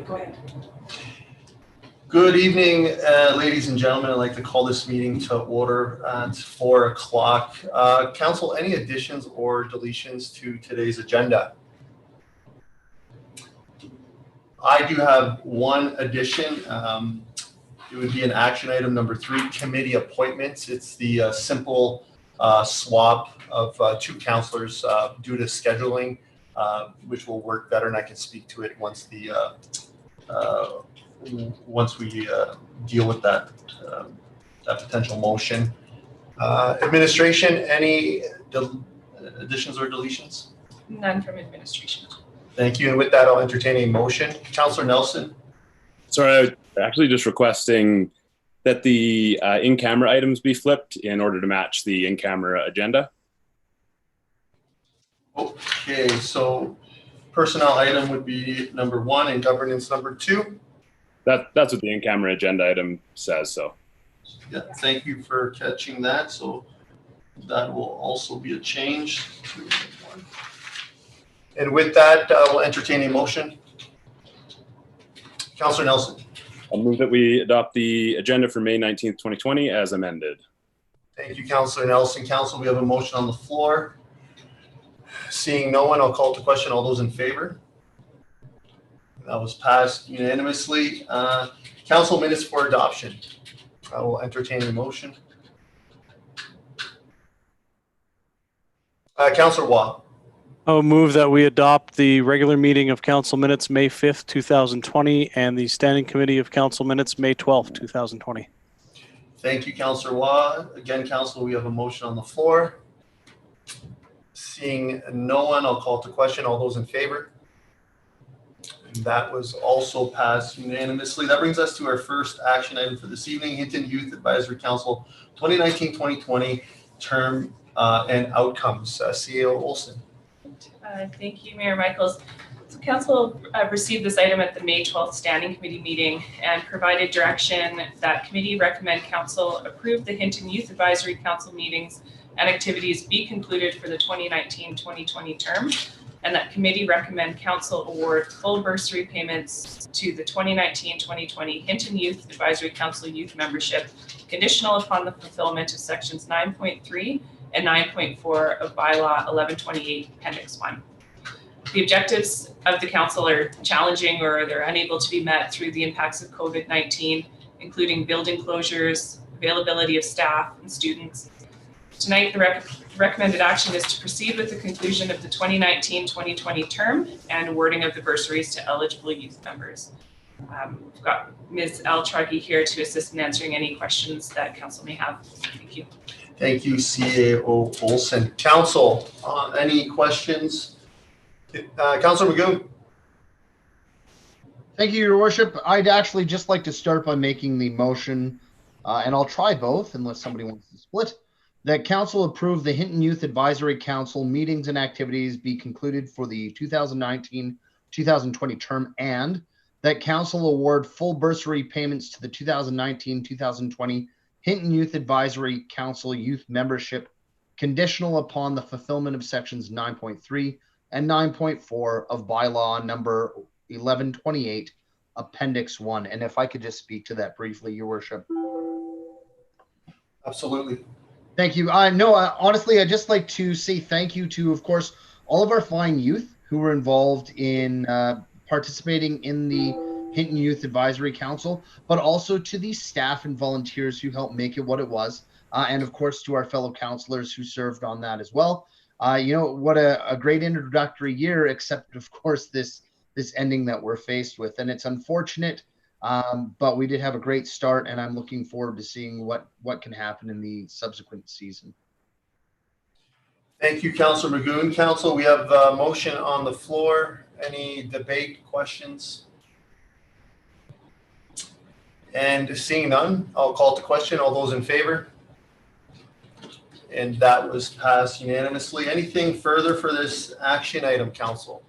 Go ahead. Good evening, ladies and gentlemen. I'd like to call this meeting to order at 4 o'clock. Council, any additions or deletions to today's agenda? I do have one addition. It would be an action item number 3, committee appointments. It's the simple swap of 2 councillors due to scheduling, which will work better, and I can speak to it once we deal with that potential motion. Administration, any additions or deletions? None from administration. Thank you. And with that, I'll entertain a motion. Councillor Nelson. Sorry, I'm actually just requesting that the in-camera items be flipped in order to match the in-camera agenda. Okay, so personnel item would be number 1 and governance number 2. That's what the in-camera agenda item says. So, yeah, thank you for catching that. So that will also be a change. And with that, we'll entertain a motion. Councillor Nelson. I'll move that we adopt the agenda for May 19th, 2020 as amended. Thank you, Councillor Nelson. Council, we have a motion on the floor. Seeing no one, I'll call to question. All those in favor? That was passed unanimously. Council minutes for adoption. I will entertain a motion. Councillor Waugh. I'll move that we adopt the regular meeting of council minutes May 5th, 2020 and the standing committee of council minutes May 12th, 2020. Thank you, Councillor Waugh. Again, Council, we have a motion on the floor. Seeing no one, I'll call to question. All those in favor? And that was also passed unanimously. That brings us to our first action item for this evening, Hinton Youth Advisory Council 2019-2020 term and outcomes. CAO Olsen. Thank you, Mayor Michaels. So Council received this item at the May 12th Standing Committee meeting and provided direction that committee recommend Council approve the Hinton Youth Advisory Council meetings and activities be concluded for the 2019-2020 term, and that committee recommend Council award full bursary payments to the 2019-2020 Hinton Youth Advisory Council youth membership, conditional upon the fulfillment of sections 9.3 and 9.4 of Bylaw 1128 Appendix 1. The objectives of the council are challenging or they're unable to be met through the impacts of COVID-19, including building closures, availability of staff and students. Tonight, the recommended action is to proceed with the conclusion of the 2019-2020 term and awarding of the bursaries to eligible youth members. We've got Ms. Altruggy here to assist in answering any questions that council may have. Thank you. Thank you, CAO Olsen. Council, any questions? Councillor Magoon. Thank you, Your Worship. I'd actually just like to start by making the motion, and I'll try both unless somebody wants to split, that Council approve the Hinton Youth Advisory Council meetings and activities be concluded for the 2019-2020 term, and that Council award full bursary payments to the 2019-2020 Hinton Youth Advisory Council youth membership, conditional upon the fulfillment of sections 9.3 and 9.4 of bylaw number 1128, Appendix 1. And if I could just speak to that briefly, Your Worship. Absolutely. Thank you. Honestly, I'd just like to say thank you to, of course, all of our fine youth who were involved in participating in the Hinton Youth Advisory Council, but also to the staff and volunteers who helped make it what it was, and of course to our fellow councillors who served on that as well. What a great introductory year, except of course this ending that we're faced with, and it's unfortunate, but we did have a great start, and I'm looking forward to seeing what can happen in the subsequent season. Thank you, Councillor Magoon. Council, we have a motion on the floor. Any debate, questions? And seeing none, I'll call to question. All those in favor? And that was passed unanimously. Anything further for this action item, Council?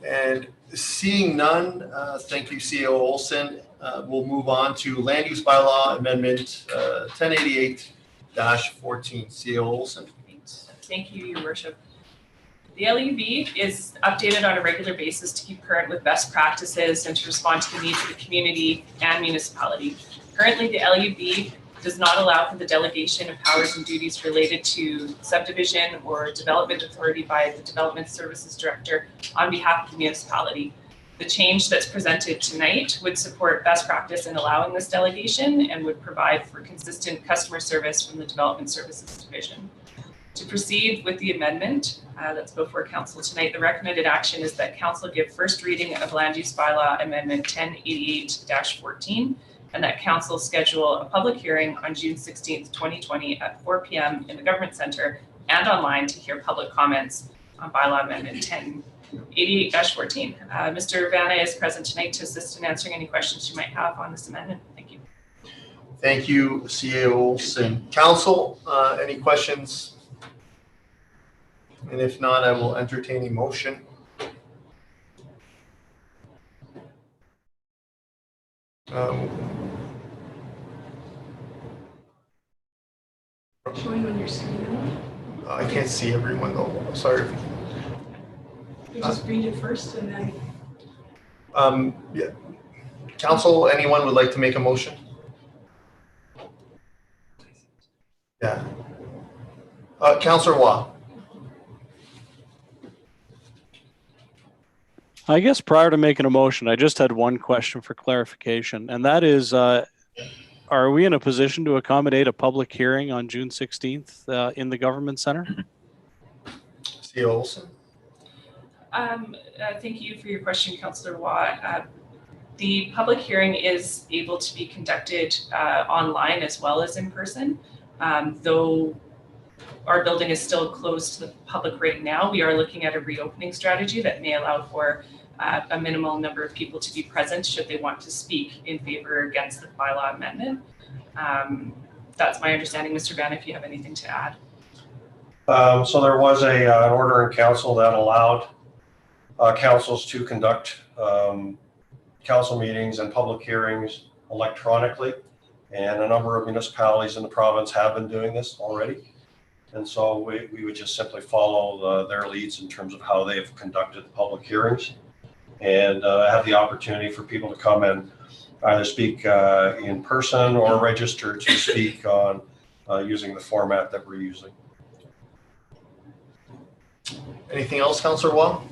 And seeing none, thank you, CAO Olsen. We'll move on to Land Use Bylaw Amendment 1088-14. CAO Olsen. Thank you, Your Worship. The LUB is updated on a regular basis to keep current with best practices and to respond to the needs of the community and municipality. Currently, the LUB does not allow for the delegation of powers and duties related to subdivision or development authority by the Development Services Director on behalf of the municipality. The change that's presented tonight would support best practice in allowing this delegation and would provide for consistent customer service from the Development Services Division. To proceed with the amendment that's before Council tonight, the recommended action is that Council give first reading of Land Use Bylaw Amendment 1088-14 and that Council schedule a public hearing on June 16th, 2020 at 4 p.m. in the Government Centre and online to hear public comments on Bylaw Amendment 1088-14. Mr. Vanna is present tonight to assist in answering any questions you might have on this amendment. Thank you. Thank you, CA Olsen. Council, any questions? And if not, I will entertain a motion. Showing on your screen. I can't see everyone though. Sorry. You just read it first and then. Yeah. Council, anyone would like to make a motion? Yeah. Councillor Waugh. I guess prior to making a motion, I just had one question for clarification, and that is, are we in a position to accommodate a public hearing on June 16th in the Government Centre? CA Olsen. Thank you for your question, Councillor Waugh. The public hearing is able to be conducted online as well as in person. Though our building is still closed to the public right now, we are looking at a reopening strategy that may allow for a minimal number of people to be present should they want to speak in favor or against the bylaw amendment. That's my understanding. Mr. Van, if you have anything to add. So there was an order in council that allowed councils to conduct council meetings and public hearings electronically, and a number of municipalities in the province have been doing this already. And so we would just simply follow their leads in terms of how they've conducted the public hearings, and have the opportunity for people to come and either speak in person or register to speak on using the format that we're using. Anything else, Councillor Waugh?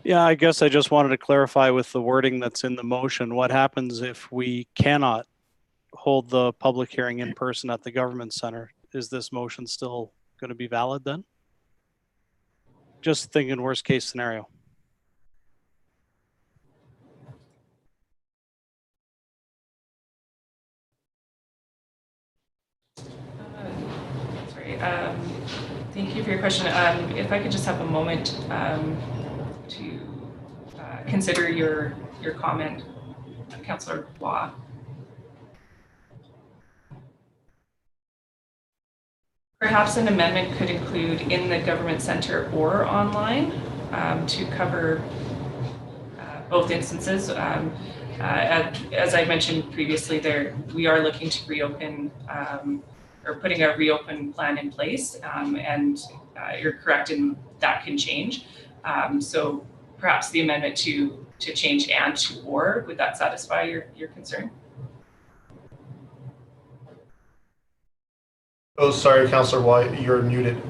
Yeah, I guess I just wanted to clarify with the wording that's in the motion, what happens if we cannot hold the public hearing in person at the Government Centre? Is this motion still going to be valid then? Just thinking worst case scenario. Sorry. Thank you for your question. If I could just have a moment to consider your comment, Councillor Waugh. Perhaps an amendment could include in the Government Centre or online to cover both instances. As I mentioned previously, we are looking to reopen or putting a reopen plan in place, and you're correct in that can change. So perhaps the amendment to change and to or, would that satisfy your concern? Oh, sorry, Councillor Waugh, you're muted.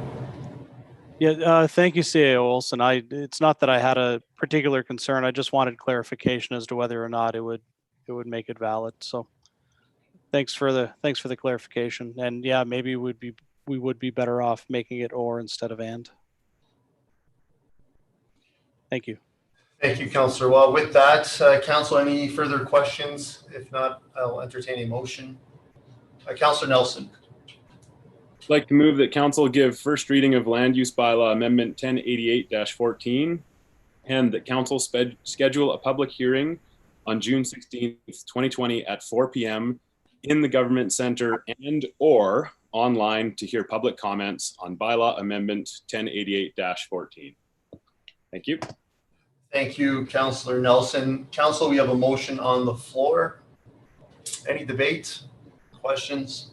Yeah, thank you, CAO Olsen. It's not that I had a particular concern. I just wanted clarification as to whether or not it would make it valid. So thanks for the clarification. And yeah, maybe we would be better off making it or instead of and. Thank you. Thank you, Councillor Waugh. With that, Council, any further questions? If not, I'll entertain a motion. Councillor Nelson. I'd like to move that Council give first reading of Land Use Bylaw Amendment 1088-14 and that Council schedule a public hearing on June 16th, 2020 at 4 p.m. in the Government Centre and or online to hear public comments on Bylaw Amendment 1088-14. Thank you. Thank you, Councillor Nelson. Council, we have a motion on the floor. Any debate, questions?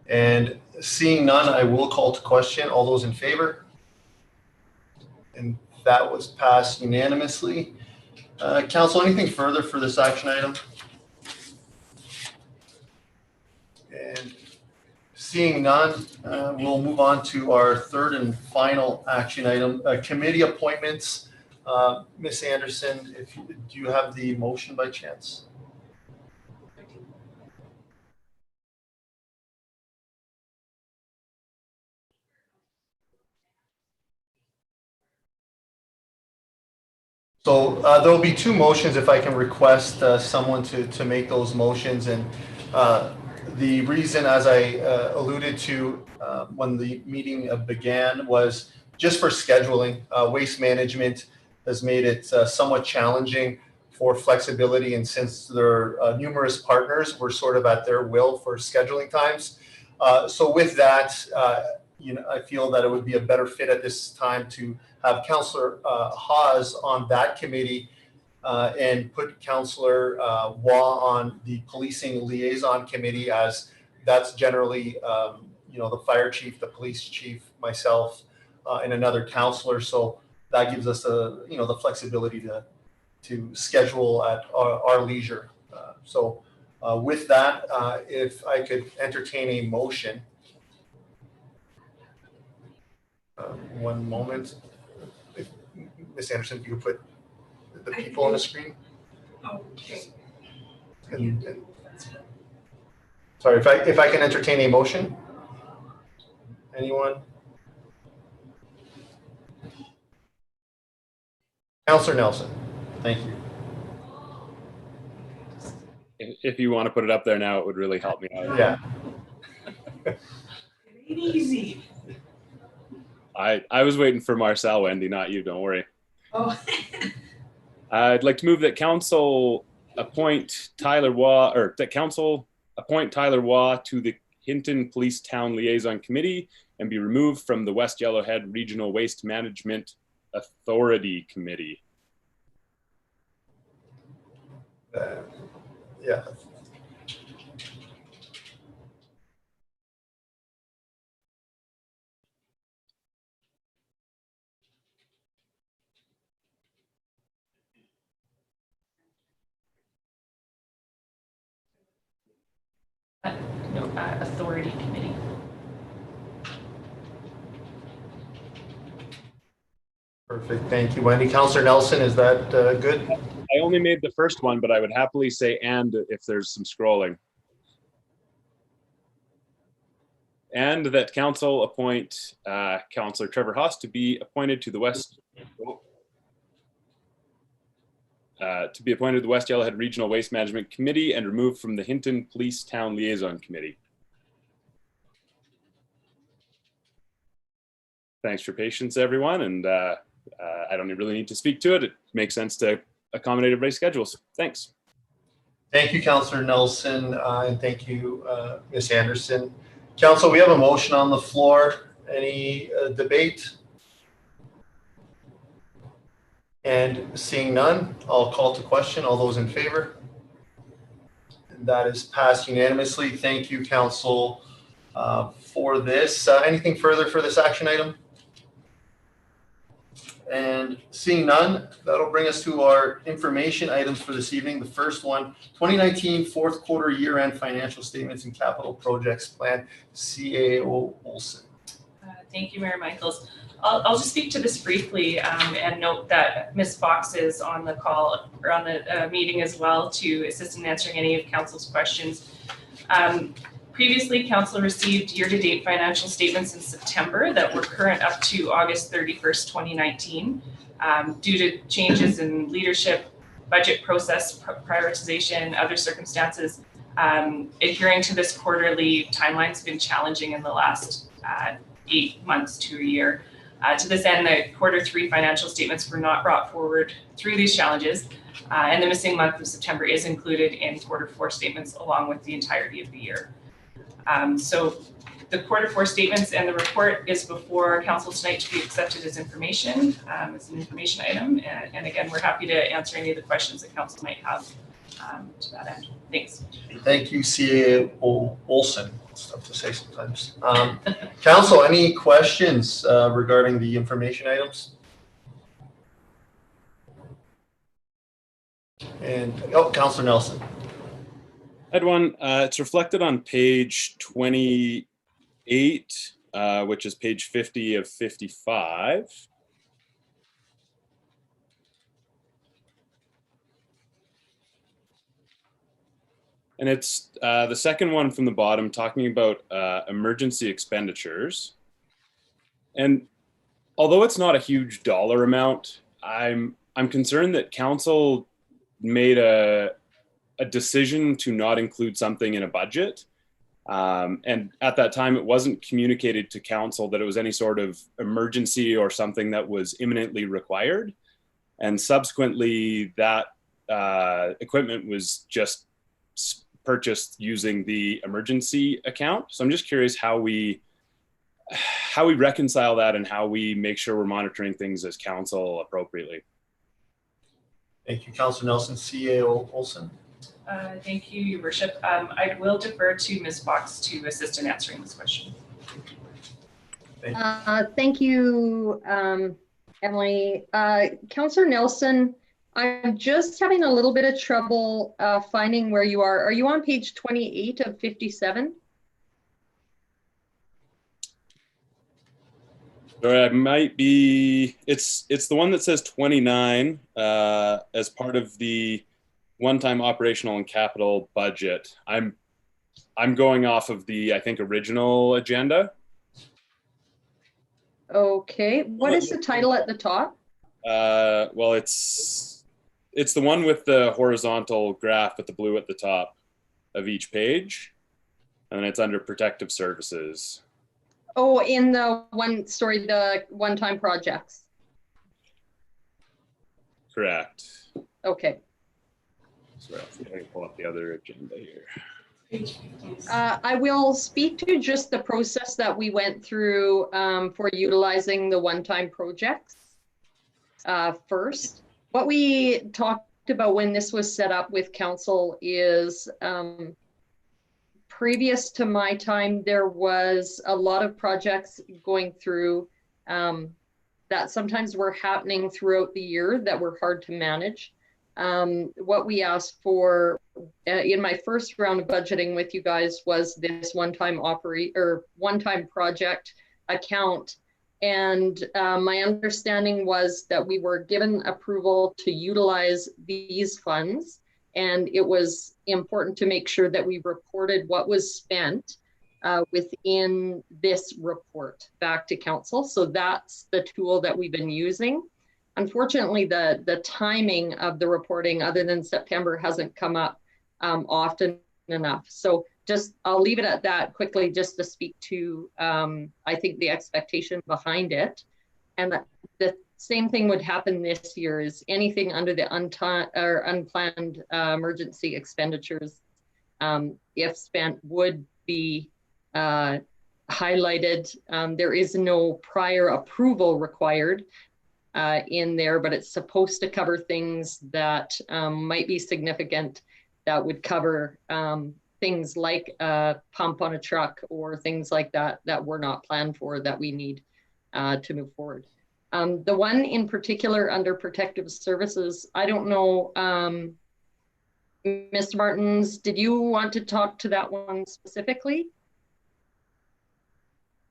And seeing none, I will call to question. All those in favor? And that was passed unanimously. Council, anything further for this action item? And seeing none, we'll move on to our third and final action item, committee appointments. Ms. Anderson, do you have the motion by chance? So there will be two motions if I can request someone to make those motions. And the reason, as I alluded to when the meeting began, was just for scheduling. Waste management has made it somewhat challenging for flexibility. And since there are numerous partners, we're sort of at their will for scheduling times. So with that, I feel that it would be a better fit at this time to have Councillor Hawes on that committee and put Councillor Waugh on the policing liaison committee, as that's generally, the fire chief, the police chief, myself, and another councillor. So that gives us the flexibility to schedule at our leisure. So with that, if I could entertain a motion. One moment. If Ms. Anderson, if you could put the people on the screen. Okay. And sorry, if I can entertain a motion. Anyone? Councillor Nelson, thank you. If you want to put it up there now, it would really help me out. Yeah. Easy. I was waiting for Marcel, Wendy, not you. Don't worry. Oh. I'd like to move that council appoint Tyler Waugh, or that council appoint Tyler Waugh to the Hinton Police Town Liaison Committee and be removed from the West Yellowhead Regional Waste Management Authority Committee. Yeah. Authority committee. Perfect. Thank you, Wendy. Councillor Nelson, is that good? I only made the first one, but I would happily say and if there's some scrolling. And that council appoint Councillor Trevor Hawes to be appointed to the West Yellowhead Regional Waste Management Committee and removed from the Hinton Police Town Liaison Committee. Thanks for patience, everyone. And I don't really need to speak to it. It makes sense to accommodate everybody's schedules. Thanks. Thank you, Councillor Nelson, and thank you, Ms. Anderson. Council, we have a motion on the floor. Any debate? And seeing none, I'll call to question. All those in favor? And that is passed unanimously. Thank you, Council, for this. Anything further for this action item? And seeing none, that'll bring us to our information items for this evening. The first one, 2019 fourth quarter year-end financial statements and capital projects plan, CAO Olsen. Thank you, Mayor Michaels. I'll just speak to this briefly and note that Ms. Fox is on the call or on the meeting as well to assist in answering any of Council's questions. Previously, Council received year-to-date financial statements in September that were current up to August 31st, 2019. Due to changes in leadership, budget process, prioritization, other circumstances, adhering to this quarterly timeline has been challenging in the last 8 months to a year. To this end, the Q3 financial statements were not brought forward through these challenges, and the missing month of September is included in Q4 statements along with the entirety of the year. So the Q4 statements and the report is before Council tonight to be accepted as information. It's an information item, and again, we're happy to answer any of the questions that Council might have to that end. Thanks. Thank you, CA Olsen. It's tough to say sometimes. Council, any questions regarding the information items? And, Councillor Nelson. I had one. It's reflected on page 28, which is page 50 of 55. And it's the second one from the bottom, talking about emergency expenditures. And although it's not a huge dollar amount, I'm concerned that council made a decision to not include something in a budget. And at that time, it wasn't communicated to council that it was any sort of emergency or something that was imminently required. And subsequently, that equipment was just purchased using the emergency account. So I'm just curious how we reconcile that and how we make sure we're monitoring things as council appropriately. Thank you, Councillor Nelson. CA Olsen. Thank you, Your Worship. I will defer to Ms. Fox to assist in answering this question. Thank you, Emily. Councillor Nelson, I'm just having a little bit of trouble finding where you are. Are you on page 28 of 57? Or I might be, it's the one that says 29 as part of the one-time operational and capital budget. I'm going off of the, I think, original agenda. Okay, what is the title at the top? Well, it's the one with the horizontal graph with the blue at the top of each page. And it's under protective services. Oh, in the the one-time projects. Correct. Okay. So I can pull up the other agenda here. I will speak to just the process that we went through for utilizing the one-time projects first. What we talked about when this was set up with council is previous to my time, there was a lot of projects going through that sometimes were happening throughout the year that were hard to manage. What we asked for in my first round of budgeting with you guys was this one-time project account. And my understanding was that we were given approval to utilize these funds. And it was important to make sure that we reported what was spent within this report back to council. So that's the tool that we've been using. Unfortunately, the timing of the reporting, other than September, hasn't come up often enough. So I'll leave it at that quickly, just to speak to, I think, the expectation behind it. And the same thing would happen this year, is anything under the unplanned emergency expenditures, if spent, would be highlighted. There is no prior approval required in there, but it's supposed to cover things that might be significant, that would cover things like a pump on a truck or things like that that were not planned for, that we need to move forward. The one in particular under protective services, I don't know, Mr. Martins, did you want to talk to that one specifically?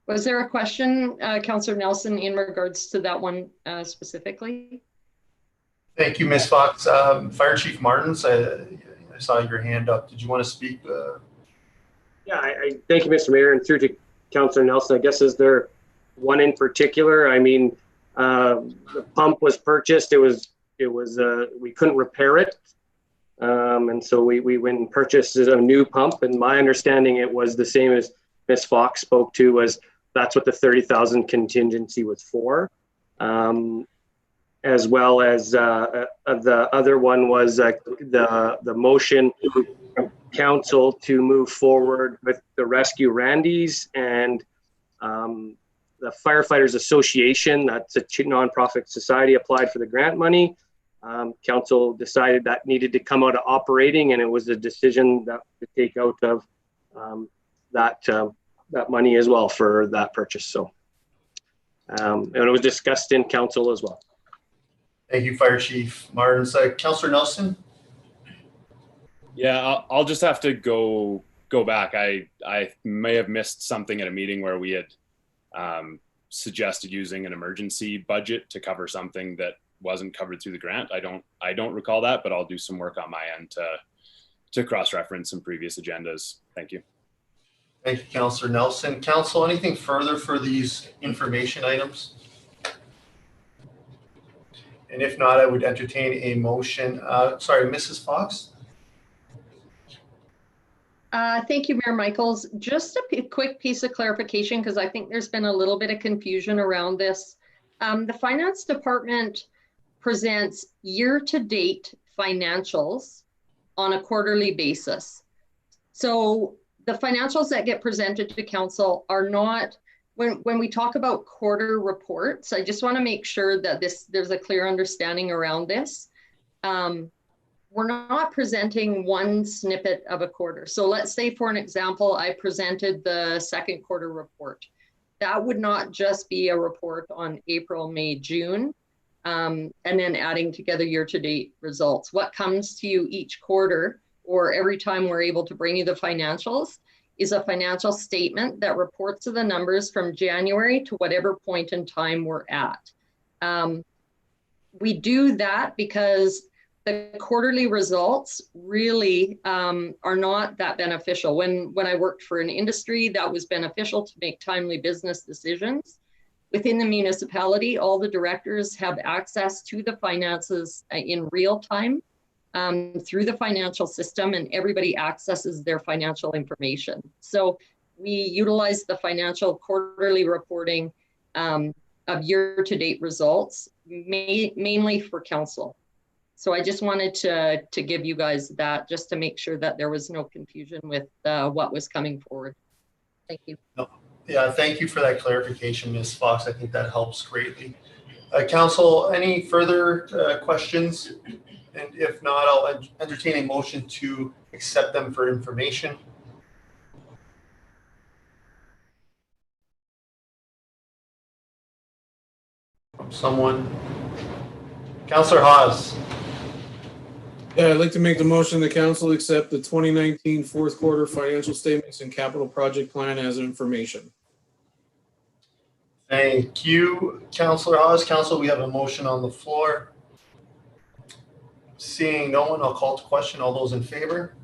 Was there a question, Councillor Nelson, in regards to that one specifically? Thank you, Ms. Fox. Fire Chief Martins, I saw your hand up. Did you want to speak? Yeah, I thank you, Mr. Mayor, and through to Councillor Nelson. I guess, is there one in particular? I mean, the pump was purchased. It was we couldn't repair it, and so we went and purchased a new pump. And my understanding, it was the same as Ms. Fox spoke to, was that's what the 30,000 contingency was for, as well as the other one was the motion from council to move forward with the Rescue Randys and the Firefighters Association. That's a nonprofit society, applied for the grant money. council decided that needed to come out of operating, and it was a decision that to take out of that money as well for that purchase. So, and it was discussed in council as well. Thank you, Fire Chief Martins. Councillor Nelson? Yeah, I'll just have to go back. I may have missed something at a meeting where we had suggested using an emergency budget to cover something that wasn't covered through the grant. I don't recall that, but I'll do some work on my end to cross-reference some previous agendas. Thank you. Thank you, Councillor Nelson. Council, anything further for these information items? And if not, I would entertain a motion. Sorry, Mrs. Fox? Thank you, Mayor Michaels. Just a quick piece of clarification, because I think there's been a little bit of confusion around this. The Finance Department presents year-to-date financials on a quarterly basis. So the financials that get presented to council are not, when we talk about quarter reports, I just want to make sure that there's a clear understanding around this. We're not presenting one snippet of a quarter. So let's say, for an example, I presented the second quarter report. That would not just be a report on April, May, June, and then adding together year-to-date results. What comes to you each quarter, or every time we're able to bring you the financials, is a financial statement that reports to the numbers from January to whatever point in time we're at. We do that because the quarterly results really are not that beneficial. When I worked for an industry, that was beneficial to make timely business decisions. Within the municipality, all the directors have access to the finances in real time through the financial system, and everybody accesses their financial information. So we utilize the financial quarterly reporting of year-to-date results, mainly for council. So I just wanted to give you guys that, just to make sure that there was no confusion with what was coming forward. Thank you. Yeah, thank you for that clarification, Ms. Fox. I think that helps greatly. Council, any further questions? And if not, I'll entertain a motion to accept them for information. Someone? Councillor Hawes. Yeah, I'd like to make the motion the council accept the 2019 fourth quarter financial statements and capital project plan as information. Thank you, Councillor Hawes. Council, we have a motion on the floor. Seeing no one, I'll call to question. All those in favor?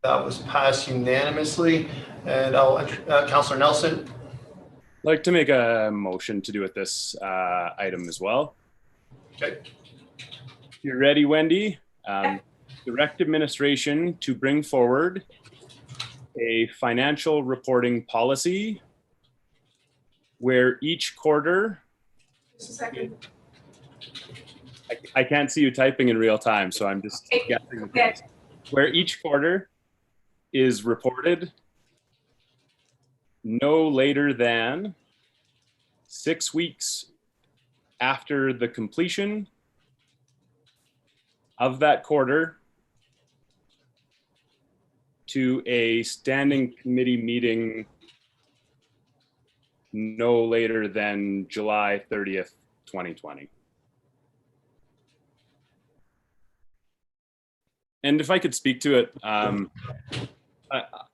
That was passed unanimously. And I'll Councillor Nelson. I'd like to make a motion to do with this item as well. Okay. You ready, Wendy? Direct administration to bring forward a financial reporting policy where each quarter. Just a second. I can't see you typing in real time, so I'm just guessing. Where each quarter is reported no later than 6 weeks after the completion of that quarter to a standing committee meeting no later than July 30th, 2020. And if I could speak to it,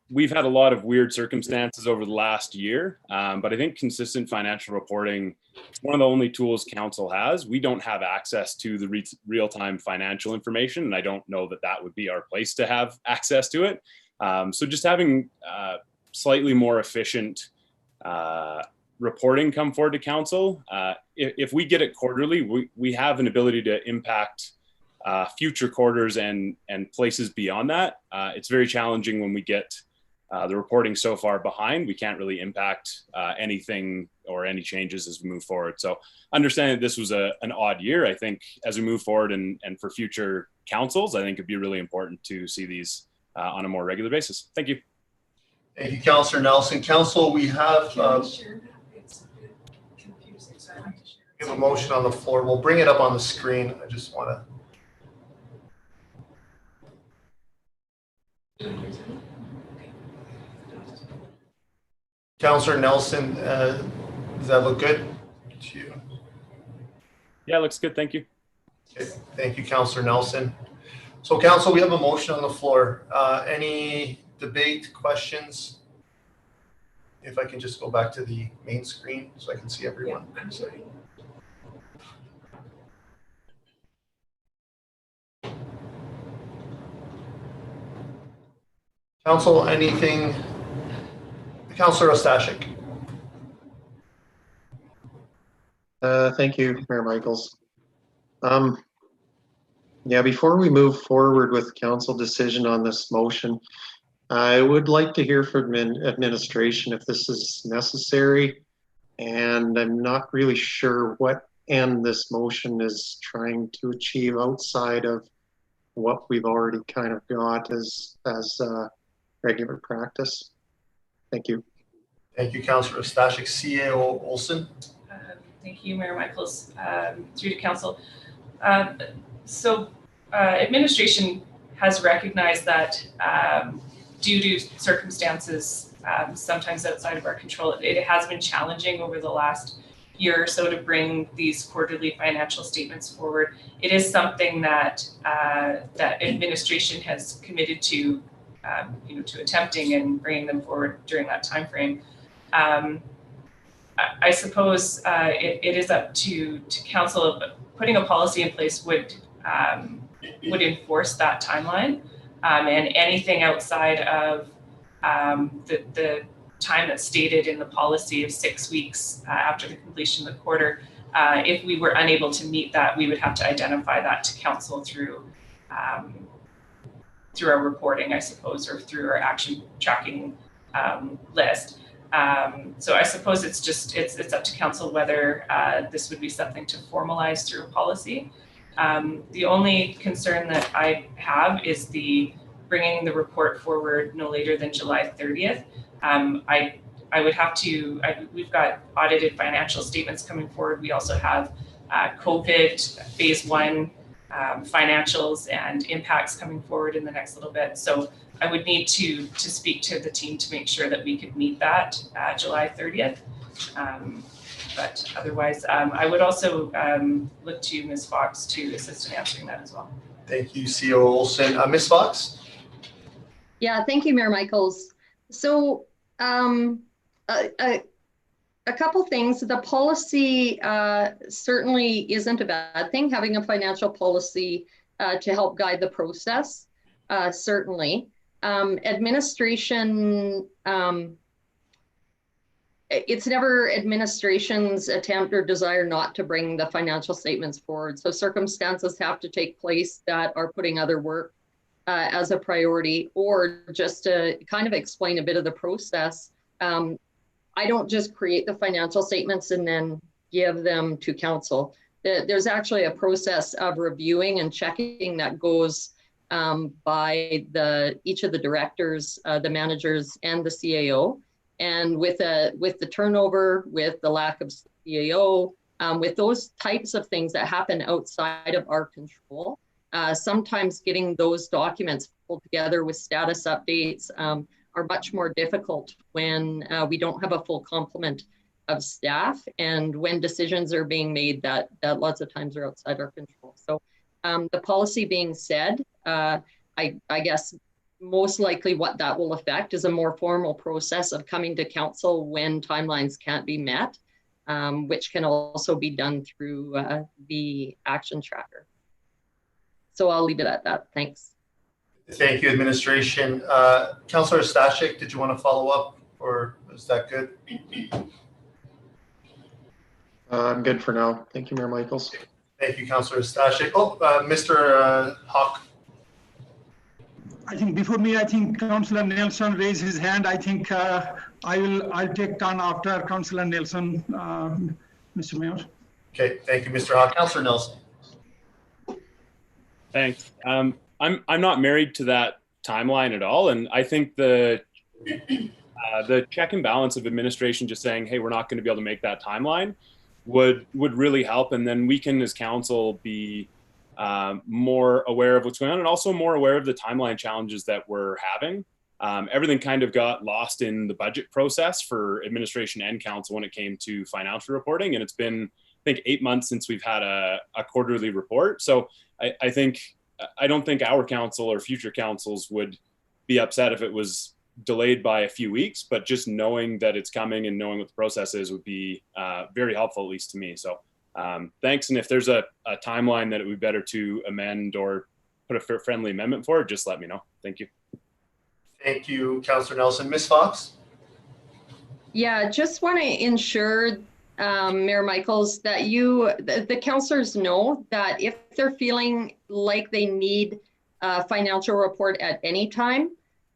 we've had a lot of weird circumstances over the last year, but I think consistent financial reporting is one of the only tools council has. We don't have access to the real-time financial information, and I don't know that that would be our place to have access to it. So just having slightly more efficient reporting come forward to council, if we get it quarterly, we have an ability to impact future quarters and places beyond that. It's very challenging when we get the reporting so far behind. We can't really impact anything or any changes as we move forward. So understanding that this was an odd year, I think as we move forward and for future councils, I think it'd be really important to see these on a more regular basis. Thank you. Thank you, Councillor Nelson. Council, we have. It's a bit confusing, so I like to share. We have a motion on the floor. We'll bring it up on the screen. I just want to. Councillor Nelson, does that look good to you? Yeah, looks good. Thank you. Okay, thank you, Councillor Nelson. So council, we have a motion on the floor. Any debate, questions? If I can just go back to the main screen so I can see everyone. Sorry. Council, anything? Councillor Ostashik. Thank you, Mayor Michaels. Yeah, before we move forward with council decision on this motion, I would like to hear from administration if this is necessary. And I'm not really sure what end this motion is trying to achieve outside of what we've already kind of got as regular practice. Thank you. Thank you, Councillor Ostashik. CAO Olsen. Thank you, Mayor Michaels. Through to council. Administration has recognized that due to circumstances sometimes outside of our control, it has been challenging over the last year or so to bring these quarterly financial statements forward. It is something that that administration has committed to, to attempting and bringing them forward during that time frame. I suppose it is up to council, but putting a policy in place would enforce that timeline, and anything outside of the time that's stated in the policy of 6 weeks after the completion of the quarter. If we were unable to meet that, we would have to identify that to council through our reporting, I suppose, or through our action tracking list. So I suppose it's up to council whether this would be something to formalize through a policy. The only concern that I have is bringing the report forward no later than July 30th. I would have to, we've got audited financial statements coming forward. We also have COVID phase 1 financials and impacts coming forward in the next little bit. So I would need to speak to the team to make sure that we could meet that July 30th. But otherwise, I would also look to Ms. Fox to assist in answering that as well. Thank you, CO Olsen. Ms. Fox? Yeah, thank you, Mayor Michaels. So a couple things. The policy certainly isn't a bad thing, having a financial policy to help guide the process, certainly. Administration, it's never administration's attempt or desire not to bring the financial statements forward. So circumstances have to take place that are putting other work as a priority, or just to kind of explain a bit of the process. I don't just create the financial statements and then give them to council. There's actually a process of reviewing and checking that goes by each of the directors, the managers, and the CAO. And with the turnover, with the lack of CAO, with those types of things that happen outside of our control, sometimes getting those documents pulled together with status updates are much more difficult when we don't have a full complement of staff, and when decisions are being made that lots of times are outside our control. So the policy being said, I guess most likely what that will affect is a more formal process of coming to council when timelines can't be met, which can also be done through the action tracker. So I'll leave it at that. Thanks. Thank you, administration. Councillor Stashik, did you want to follow up, or is that good? I'm good for now. Thank you, Mayor Michaels. Thank you, Councillor Stashik. Oh, Mr. Hawk. I think before me, I think Councillor Nelson raised his hand. I think I'll take turn after Councillor Nelson, Mr. Mayor. Okay, thank you, Mr. Hawk. Councillor Nelson. Thanks. I'm not married to that timeline at all, and I think the check and balance of administration just saying, "Hey, we're not going to be able to make that timeline," would really help. And then we can, as council, be more aware of what's going on, and also more aware of the timeline challenges that we're having. Everything kind of got lost in the budget process for administration and council when it came to financial reporting. And it's been, I think, 8 months since we've had a quarterly report. So I don't think our council or future councils would be upset if it was delayed by a few weeks, but just knowing that it's coming and knowing what the process is would be very helpful, at least to me. So thanks. And if there's a timeline that it would be better to amend or put a friendly amendment for, just let me know. Thank you. Thank you, Councillor Nelson. Ms. Fox? Yeah, just want to ensure, Mayor Michaels, that the councillors know that if they're feeling like they need a financial report at any time,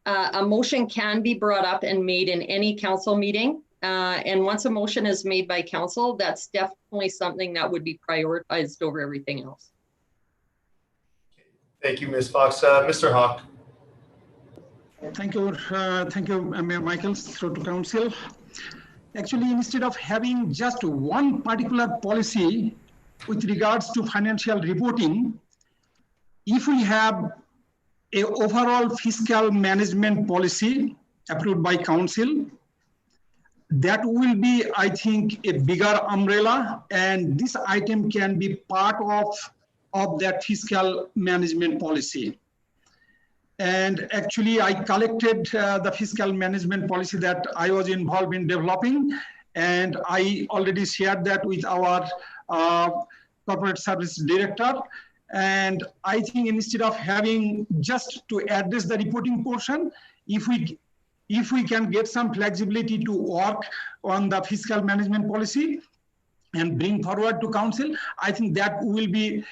a motion can be brought up and made in any council meeting. And once a motion is made by council, that's definitely something that would be prioritized over everything else. Thank you, Ms. Fox. Mr. Hawk? Thank you, Mayor Michaels, through to council. Actually, instead of having just one particular policy with regards to financial reporting, if we have a overall fiscal management policy approved by council, that will be, I think, a bigger umbrella, and this item can be part of that fiscal management policy. And actually, I collected the fiscal management policy that I was involved in developing, and I already shared that with our corporate service director. And I think instead of having just to address the reporting portion, if we can get some flexibility to work on the fiscal management policy and bring forward to council, I think that will be,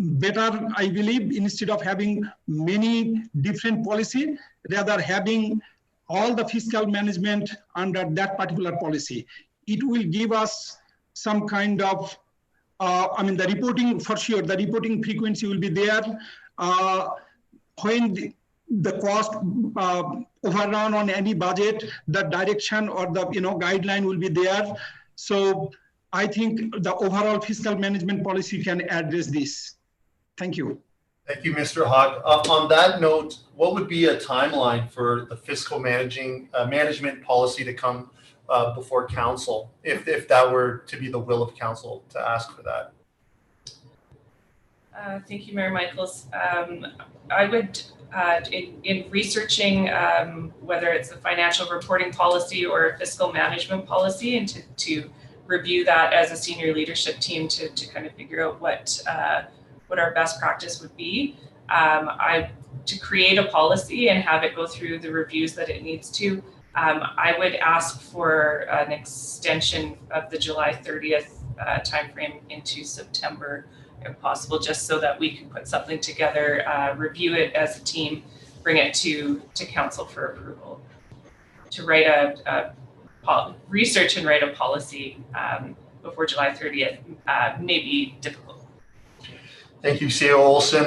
better, I believe, instead of having many different policy, rather having all the fiscal management under that particular policy. It will give us some kind of, the reporting, for sure, the reporting frequency will be there. When the cost overrun on any budget, the direction or the guideline will be there. So I think the overall fiscal management policy can address this. Thank you. Thank you, Mr. Hawk. On that note, what would be a timeline for the fiscal management policy to come before council, if that were to be the will of council to ask for that? Thank you, Mayor Michaels. I would, in researching whether it's a financial reporting policy or a fiscal management policy, and to review that as a senior leadership team to kind of figure out what our best practice would be. To create a policy and have it go through the reviews that it needs to, I would ask for an extension of the July 30th timeframe into September, if possible, just so that we can put something together, review it as a team, bring it to council for approval. To write research and write a policy before July 30th may be difficult. Thank you, CEO Olsen.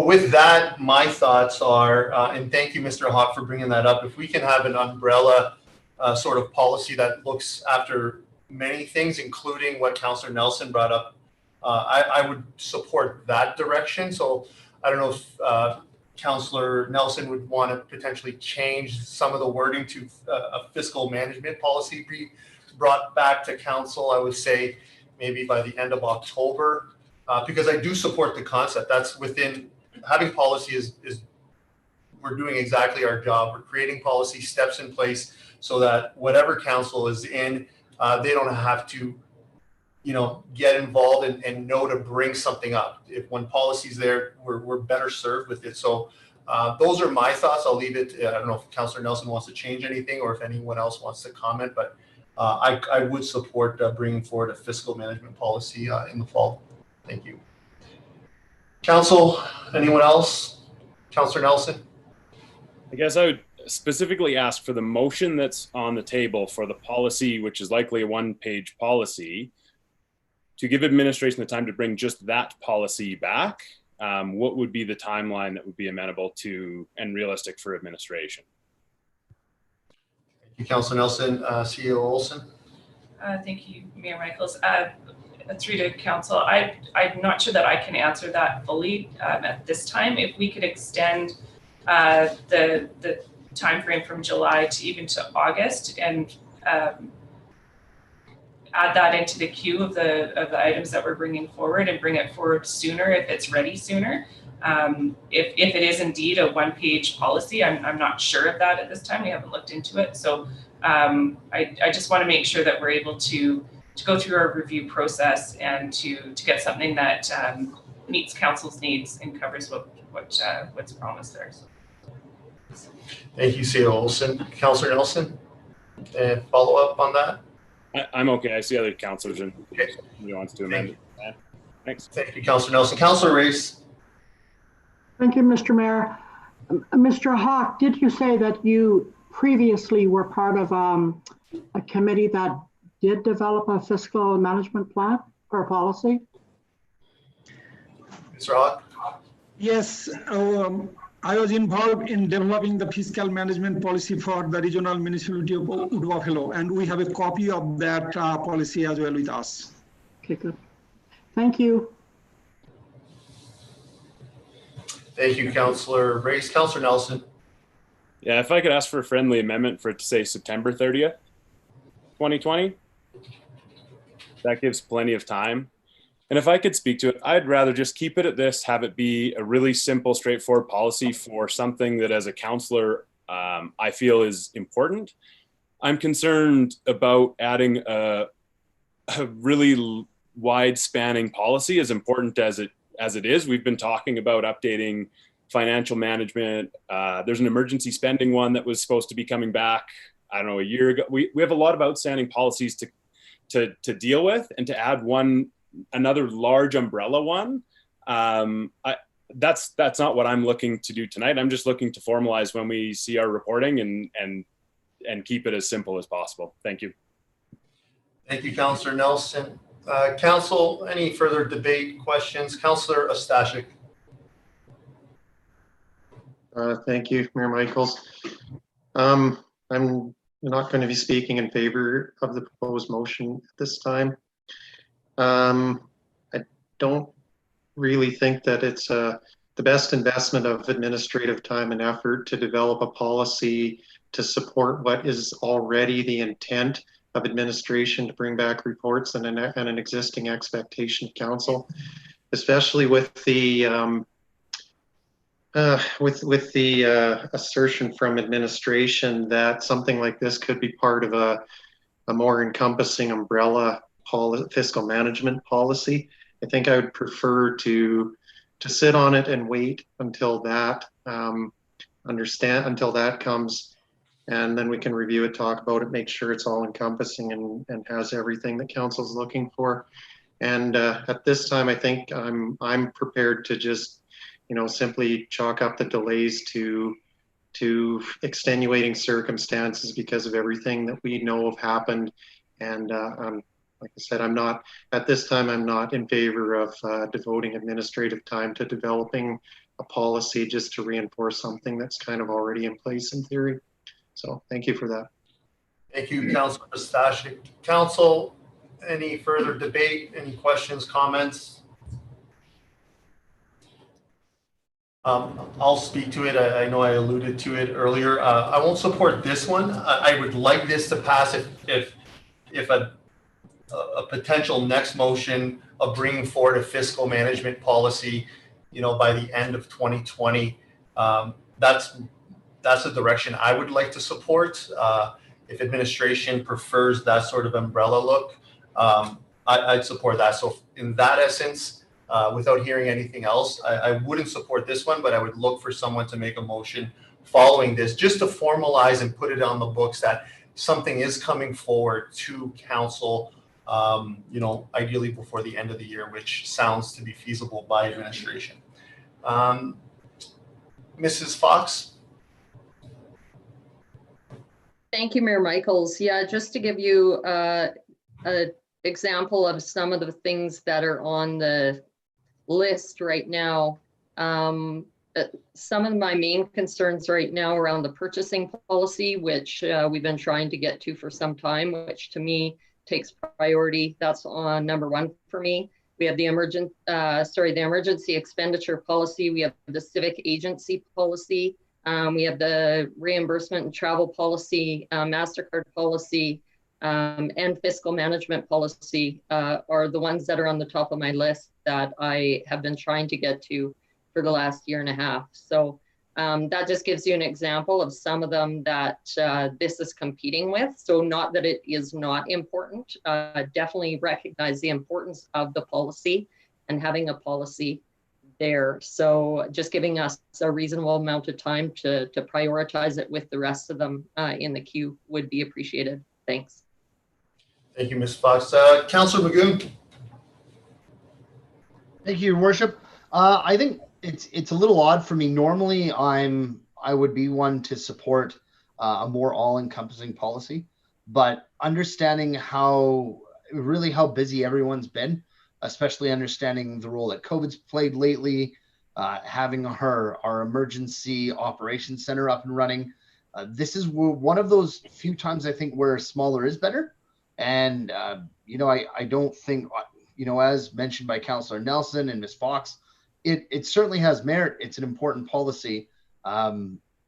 With that, my thoughts are, and thank you, Mr. Hawk, for bringing that up. If we can have an umbrella sort of policy that looks after many things, including what Councillor Nelson brought up, I would support that direction. So I don't know if Councillor Nelson would want to potentially change some of the wording to a fiscal management policy be brought back to council, I would say maybe by the end of October. Because I do support the concept. That's within having policy is we're doing exactly our job. We're creating policy steps in place so that whatever council is in, they don't have to, get involved and know to bring something up. If when policy's there, we're better served with it. So those are my thoughts. I'll leave it. I don't know if Councillor Nelson wants to change anything or if anyone else wants to comment, but I would support bringing forward a fiscal management policy in the fall. Thank you. Council, anyone else? Councillor Nelson? I guess I would specifically ask for the motion that's on the table for the policy, which is likely a one-page policy, to give administration the time to bring just that policy back. What would be the timeline that would be amenable to and realistic for administration? Thank you, Councillor Nelson. CEO Olsen? Thank you, Mayor Michaels. Through to council, I'm not sure that I can answer that fully at this time. If we could extend the timeframe from July to even to August and add that into the queue of the items that we're bringing forward and bring it forward sooner if it's ready sooner. If it is indeed a one-page policy, I'm not sure of that at this time. We haven't looked into it. So I just want to make sure that we're able to go through our review process and to get something that meets council's needs and covers what's promised there. So. Thank you, CEO Olsen. Councillor Nelson, follow up on that? I'm okay. I see other councillors and Okay. who wants to amend it. Thanks. Thank you, Councillor Nelson. Councillor Race. Thank you, Mr. Mayor. Mr. Hawk, did you say that you previously were part of a committee that did develop a fiscal management plan or policy? Mr. Hawk? Yes, I was involved in developing the fiscal management policy for the regional municipality of Wood Buffalo, and we have a copy of that policy as well with us. Okay, good. Thank you. Thank you, Councillor Race. Councillor Nelson. Yeah, if I could ask for a friendly amendment for it to say September 30th, 2020. That gives plenty of time. And if I could speak to it, I'd rather just keep it at this, have it be a really simple, straightforward policy for something that as a councillor, I feel is important. I'm concerned about adding a really wide spanning policy, as important as it is. We've been talking about updating financial management. There's an emergency spending one that was supposed to be coming back, I don't know, a year ago. We have a lot of outstanding policies to deal with, and to add another large umbrella one. That's not what I'm looking to do tonight. I'm just looking to formalize when we see our reporting and keep it as simple as possible. Thank you. Thank you, Councillor Nelson. Council, any further debate, questions? Councillor Ostashik. Thank you, Mayor Michaels. I'm not going to be speaking in favor of the proposed motion at this time. I don't really think that it's the best investment of administrative time and effort to develop a policy to support what is already the intent of administration to bring back reports and an existing expectation of council, especially with the assertion from administration that something like this could be part of a more encompassing umbrella fiscal management policy. I think I would prefer to sit on it and wait until that until that comes, and then we can review it, talk about it, make sure it's all encompassing and has everything that council's looking for. And at this time, I think I'm prepared to just, simply chalk up the delays to extenuating circumstances because of everything that we know have happened. And like I said, at this time, I'm not in favor of devoting administrative time to developing a policy just to reinforce something that's kind of already in place in theory. So thank you for that. Thank you, Councillor Ostashik. Council, any further debate, any questions, comments? I'll speak to it. I know I alluded to it earlier. I won't support this one. I would like this to pass if a potential next motion of bringing forward a fiscal management policy, by the end of 2020. That's the direction I would like to support. If administration prefers that sort of umbrella look, I'd support that. So in that essence, without hearing anything else, I wouldn't support this one, but I would look for someone to make a motion following this, just to formalize and put it on the books that something is coming forward to council, ideally before the end of the year, which sounds to be feasible by administration. Mrs. Fox? Thank you, Mayor Michaels. Yeah, just to give you an example of some of the things that are on the list right now. Some of my main concerns right now around the purchasing policy, which we've been trying to get to for some time, which to me takes priority. That's on number one for me. We have the emergency expenditure policy. We have the civic agency policy. We have the reimbursement and travel policy, MasterCard policy, and fiscal management policy are the ones that are on the top of my list that I have been trying to get to for the last year and a half. So that just gives you an example of some of them that this is competing with. So not that it is not important, definitely recognize the importance of the policy and having a policy there. So just giving us a reasonable amount of time to prioritize it with the rest of them in the queue would be appreciated. Thanks. Thank you, Ms. Fox. Councillor Magoon. Thank you, Your Worship. I think it's a little odd for me. Normally, I would be one to support a more all-encompassing policy, but understanding how busy everyone's been, especially understanding the role that COVID's played lately, having our emergency operations center up and running. This is one of those few times I think where smaller is better. And, I don't think, as mentioned by Councillor Nelson and Ms. Fox, it certainly has merit. It's an important policy.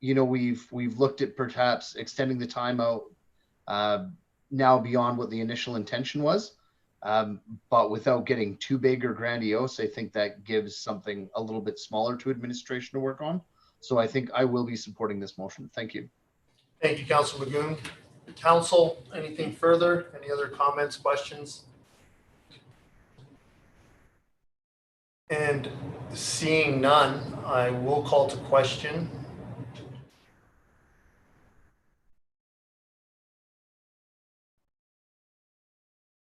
We've looked at perhaps extending the time out now beyond what the initial intention was. But without getting too big or grandiose, I think that gives something a little bit smaller to administration to work on. So I think I will be supporting this motion. Thank you. Thank you, Councillor Magoon. Council, anything further? Any other comments, questions? And seeing none, I will call to question.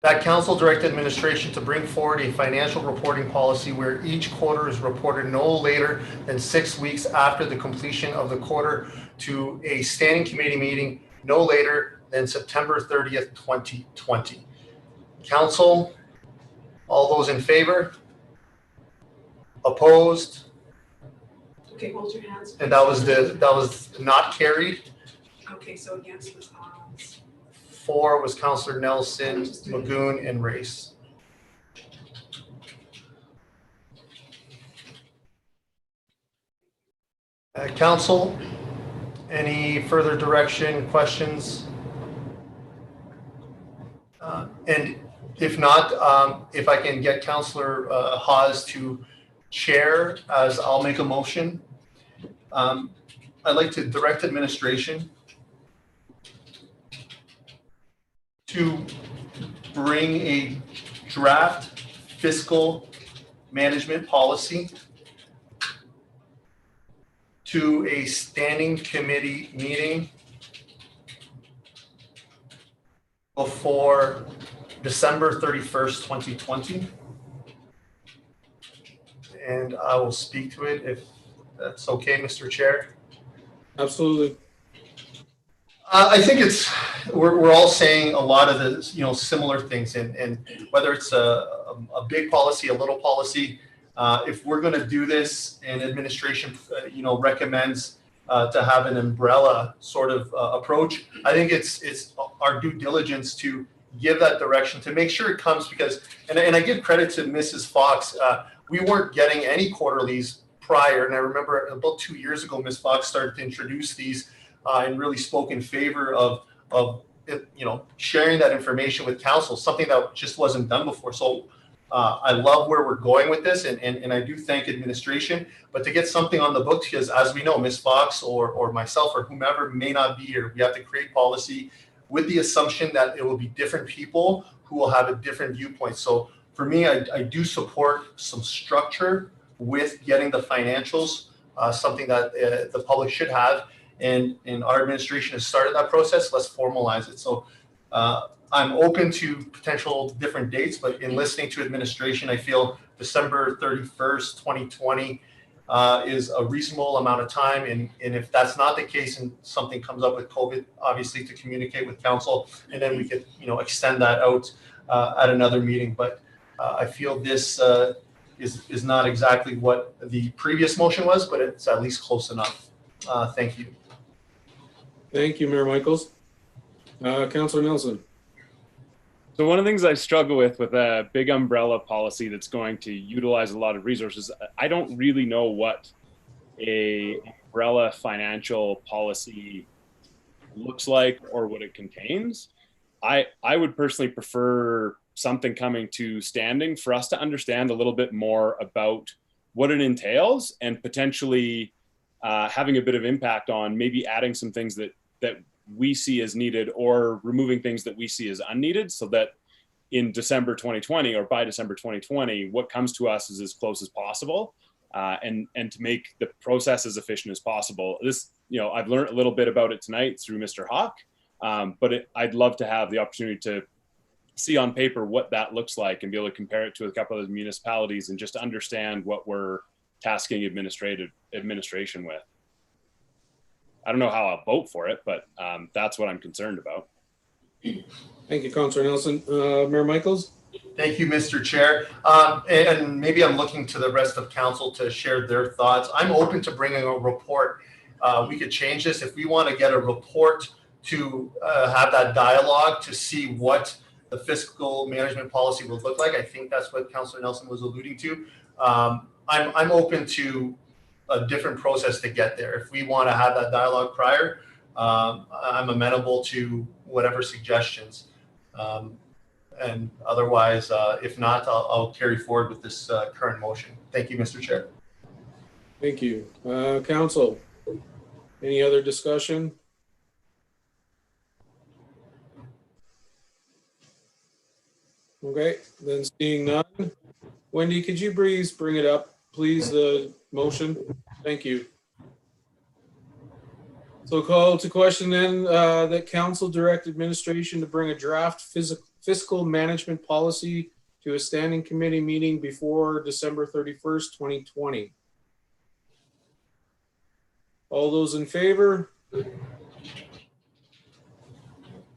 That council direct administration to bring forward a financial reporting policy where each quarter is reported no later than 6 weeks after the completion of the quarter to a standing committee meeting no later than September 30th, 2020. Council, all those in favor? Opposed? Okay, hold your hands. And that was not carried. Okay, so against was Hawes. 4 was Councillor Nelson, Magoon, and Race. Council, any further direction, questions? And if not, if I can get Councillor Hawes to chair, as I'll make a motion. I'd like to direct administration to bring a draft fiscal management policy to a standing committee meeting before December 31st, 2020. And I will speak to it if that's okay, Mr. Chair. Absolutely. I think we're all saying a lot of the similar things, and whether it's a big policy, a little policy, if we're going to do this, and administration recommends to have an umbrella sort of approach, I think it's our due diligence to give that direction to make sure it comes, because and I give credit to Mrs. Fox. We weren't getting any quarterlies prior, and I remember about 2 years ago, Ms. Fox started to introduce these and really spoke in favor of sharing that information with council, something that just wasn't done before. So I love where we're going with this, and I do thank administration. But to get something on the books, because as we know, Ms. Fox or myself or whomever may not be here, we have to create policy with the assumption that it will be different people who will have a different viewpoint. So for me, I do support some structure with getting the financials, something that the public should have. And our administration has started that process. Let's formalize it. So I'm open to potential different dates, but in listening to administration, I feel December 31st, 2020 is a reasonable amount of time. And if that's not the case and something comes up with COVID, obviously to communicate with council, and then we could extend that out at another meeting. But I feel this is not exactly what the previous motion was, but it's at least close enough. Thank you. Thank you, Mayor Michaels. Councillor Nelson. So one of the things I struggle with a big umbrella policy that's going to utilize a lot of resources, I don't really know what a umbrella financial policy looks like or what it contains. I would personally prefer something coming to standing for us to understand a little bit more about what it entails and potentially having a bit of impact on maybe adding some things that we see as needed or removing things that we see as unneeded, so that in December 2020 or by December 2020, what comes to us is as close as possible, and to make the process as efficient as possible. This, I've learned a little bit about it tonight through Mr. Hawk, but I'd love to have the opportunity to see on paper what that looks like and be able to compare it to a couple of the municipalities and just understand what we're tasking administration with. I don't know how I'll vote for it, but that's what I'm concerned about. Thank you, Councillor Nelson. Mayor Michaels? Thank you, Mr. Chair. And maybe I'm looking to the rest of council to share their thoughts. I'm open to bringing a report. We could change this if we want to get a report to have that dialogue to see what the fiscal management policy will look like. I think that's what Councillor Nelson was alluding to. I'm open to a different process to get there. If we want to have that dialogue prior, I'm amenable to whatever suggestions. And otherwise, if not, I'll carry forward with this current motion. Thank you, Mr. Chair. Thank you. Council, any other discussion? Okay, then seeing none. Wendy, could you please bring it up, please, the motion? Thank you. So call to question then that council direct administration to bring a draft fiscal management policy to a standing committee meeting before December 31st, 2020. All those in favor?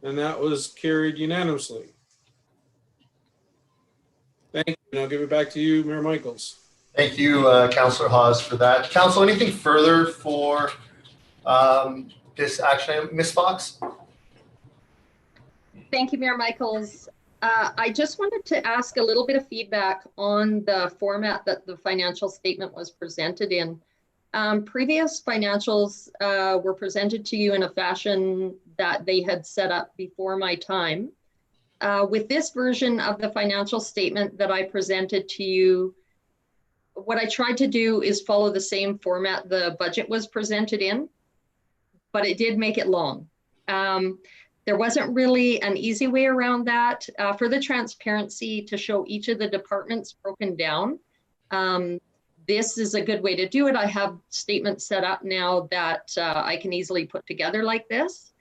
And that was carried unanimously. Thank you. And I'll give it back to you, Mayor Michaels. Thank you, Councillor Hawes, for that. Council, anything further for this action? Ms. Fox? Thank you, Mayor Michaels. I just wanted to ask a little bit of feedback on the format that the financial statement was presented in. Previous financials were presented to you in a fashion that they had set up before my time. With this version of the financial statement that I presented to you, what I tried to do is follow the same format the budget was presented in, but it did make it long. There wasn't really an easy way around that. For the transparency to show each of the departments broken down, this is a good way to do it. I have statements set up now that I can easily put together like this,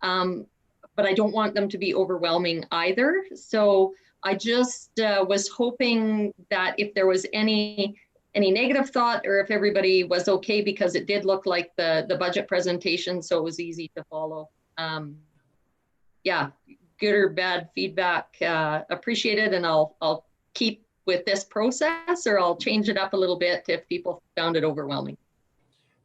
but I don't want them to be overwhelming either. So I just was hoping that if there was any negative thought or if everybody was okay, because it did look like the budget presentation, so it was easy to follow. Yeah, good or bad feedback appreciated, and I'll keep with this process, or I'll change it up a little bit if people found it overwhelming.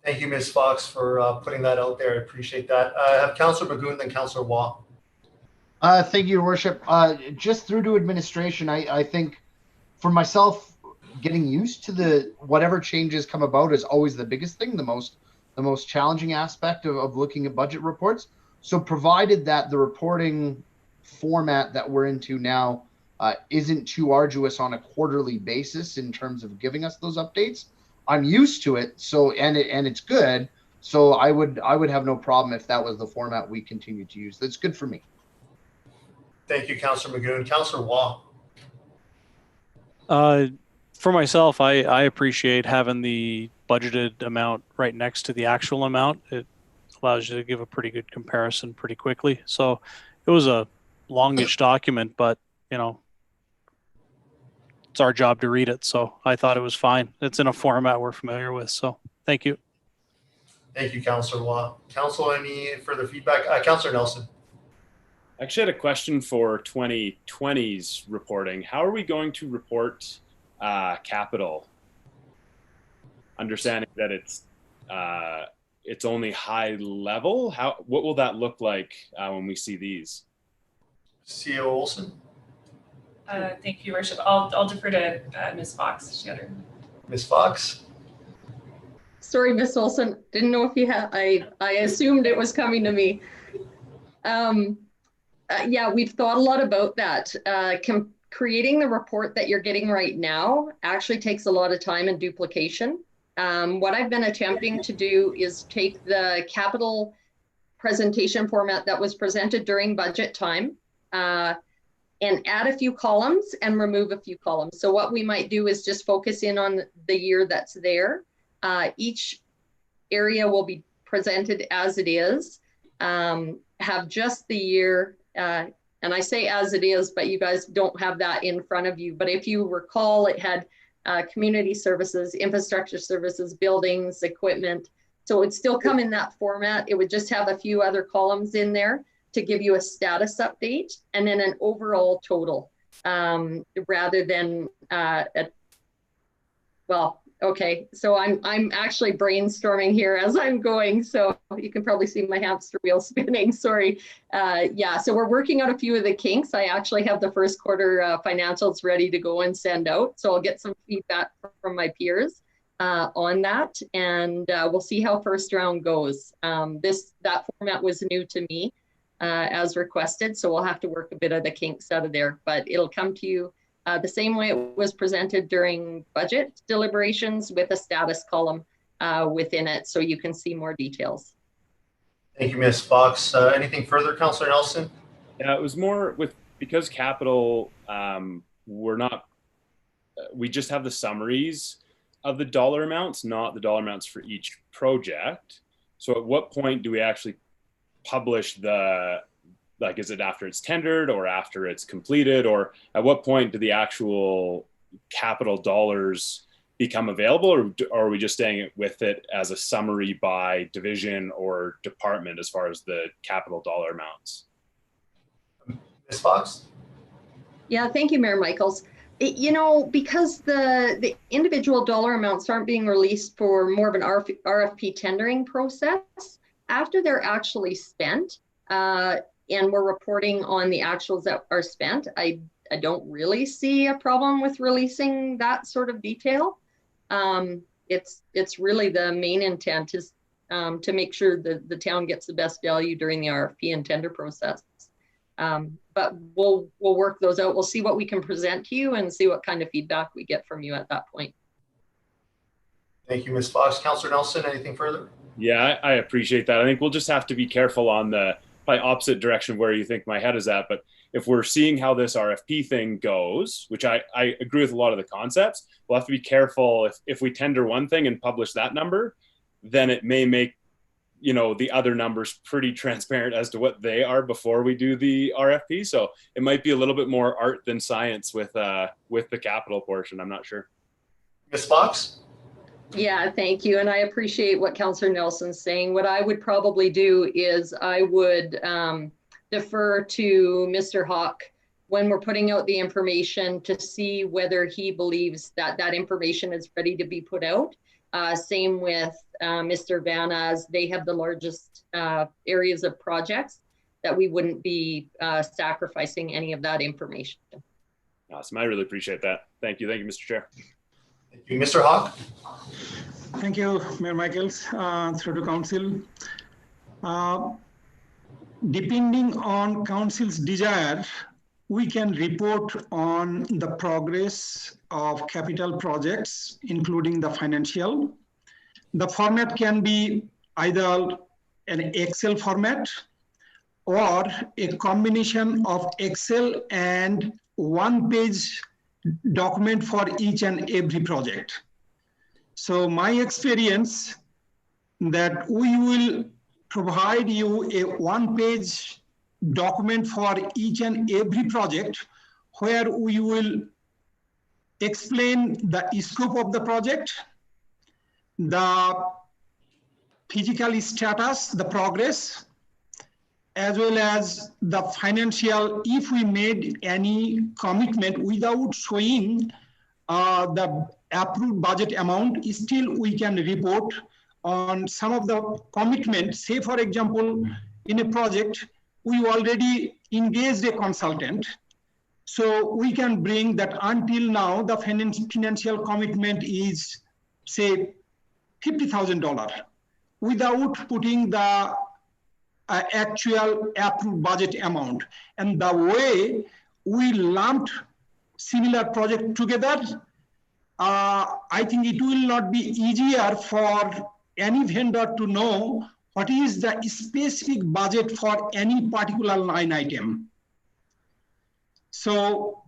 Thank you, Ms. Fox, for putting that out there. I appreciate that. I have Councillor Bagoon, then Councillor Waugh. Thank you, Your Worship. Just through to administration, I think for myself, getting used to whatever changes come about is always the biggest thing, the most challenging aspect of looking at budget reports. So provided that the reporting format that we're into now isn't too arduous on a quarterly basis in terms of giving us those updates, I'm used to it. So and it's good. So I would have no problem if that was the format we continue to use. That's good for me. Thank you, Councillor Magoon. Councillor Waugh. For myself, I appreciate having the budgeted amount right next to the actual amount. It allows you to give a pretty good comparison pretty quickly. So it was a longish document, but it's our job to read it. So I thought it was fine. It's in a format we're familiar with. So thank you. Thank you, Councillor Waugh. Council, any further feedback? Councillor Nelson. I actually had a question for 2020's reporting. How are we going to report capital? Understanding that it's only high level. What will that look like when we see these? CEO Olsen. Thank you, Your Worship. I'll defer to Ms. Fox. She had her. Ms. Fox? Sorry, Miss Olsen. Didn't know if you had, I assumed it was coming to me. Yeah, we've thought a lot about that. Creating the report that you're getting right now actually takes a lot of time and duplication. What I've been attempting to do is take the capital presentation format that was presented during budget time and add a few columns and remove a few columns. So what we might do is just focus in on the year that's there. Each area will be presented as it is, have just the year, and I say as it is, but you guys don't have that in front of you. But if you recall, it had community services, infrastructure services, buildings, equipment. So it would still come in that format. It would just have a few other columns in there to give you a status update and then an overall total rather than, well, okay, so I'm actually brainstorming here as I'm going, so you can probably see my hamster wheel spinning, sorry. Yeah, so we're working out a few of the kinks. I actually have the first quarter financials ready to go and send out, so I'll get some feedback from my peers on that, and we'll see how first round goes. That format was new to me as requested, so we'll have to work a bit of the kinks out of there, but it'll come to you the same way it was presented during budget deliberations with a status column within it, so you can see more details. Thank you, Ms. Fox. Anything further, Councillor Nelson? Yeah, it was more because capital, we just have the summaries of the dollar amounts, not the dollar amounts for each project. So at what point do we actually publish like, is it after it's tendered or after it's completed, or at what point do the actual capital dollars become available, or are we just staying with it as a summary by division or department as far as the capital dollar amounts? Ms. Fox? Yeah, thank you, Mayor Michaels. You know, because the individual dollar amounts aren't being released for more of an RFP tendering process, after they're actually spent, and we're reporting on the actuals that are spent, I don't really see a problem with releasing that sort of detail. It's really the main intent is to make sure that the town gets the best value during the RFP and tender process. But we'll work those out. We'll see what we can present to you and see what kind of feedback we get from you at that point. Thank you, Ms. Fox. Councillor Nelson, anything further? Yeah, I appreciate that. I think we'll just have to be careful on the probably opposite direction where you think my head is at. But if we're seeing how this RFP thing goes, which I agree with a lot of the concepts, we'll have to be careful if we tender one thing and publish that number, then it may make, you know, the other numbers pretty transparent as to what they are before we do the RFP. So it might be a little bit more art than science with the capital portion. I'm not sure. Ms. Fox? Yeah, thank you. And I appreciate what Councillor Nelson's saying. What I would probably do is I would defer to Mr. Hawk when we're putting out the information to see whether he believes that that information is ready to be put out. Same with Mr. Vanna, as they have the largest areas of projects that we wouldn't be sacrificing any of that information. Awesome. I really appreciate that. Thank you. Thank you, Mr. Chair. Thank you. Mr. Hawk? Thank you, Mayor Michaels, through to Council. Depending on Council's desire, we can report on the progress of capital projects, including the financial. The format can be either an Excel format or a combination of Excel and one-page document for each and every project. So my experience that we will provide you a one-page document for each and every project where we will explain the scope of the project, the physical status, the progress, as well as the financial, if we made any commitment without showing the approved budget amount, still we can report on some of the commitments. Say, for example, in a project, we already engaged a consultant So we can bring that until now, the financial commitment is, say, $50,000 without putting the actual approved budget amount. And the way we lumped similar project together, I think it will not be easier for any vendor to know what is the specific budget for any particular line item. So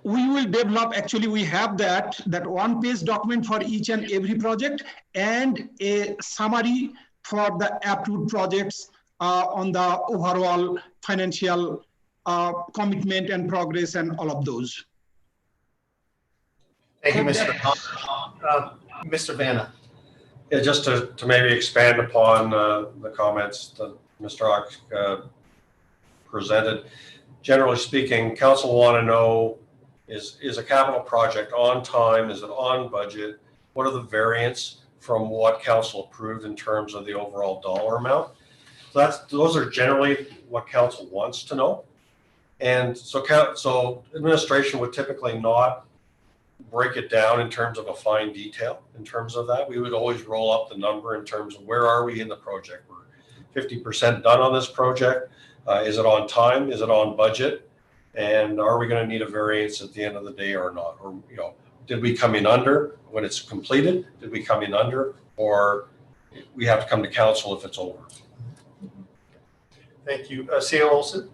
we will develop, actually we have that one-page document for each and every project and a summary for the approved projects on the overall financial commitment and progress and all of those. Thank you, Mr. Vanna. Yeah, just to maybe expand upon the comments that Mr. Hawk presented. Generally speaking, council want to know, is a capital project on time? Is it on budget? What are the variants from what council approved in terms of the overall dollar amount? So those are generally what council wants to know. And so administration would typically not break it down in terms of a fine detail in terms of that. We would always roll up the number in terms of where are we in the project. We're 50% done on this project. Is it on time? Is it on budget? And are we going to need a variance at the end of the day or not? Or, you know, did we come in under when it's completed? Did we come in under, or we have to come to council if it's over? Thank you. CEO Olsen.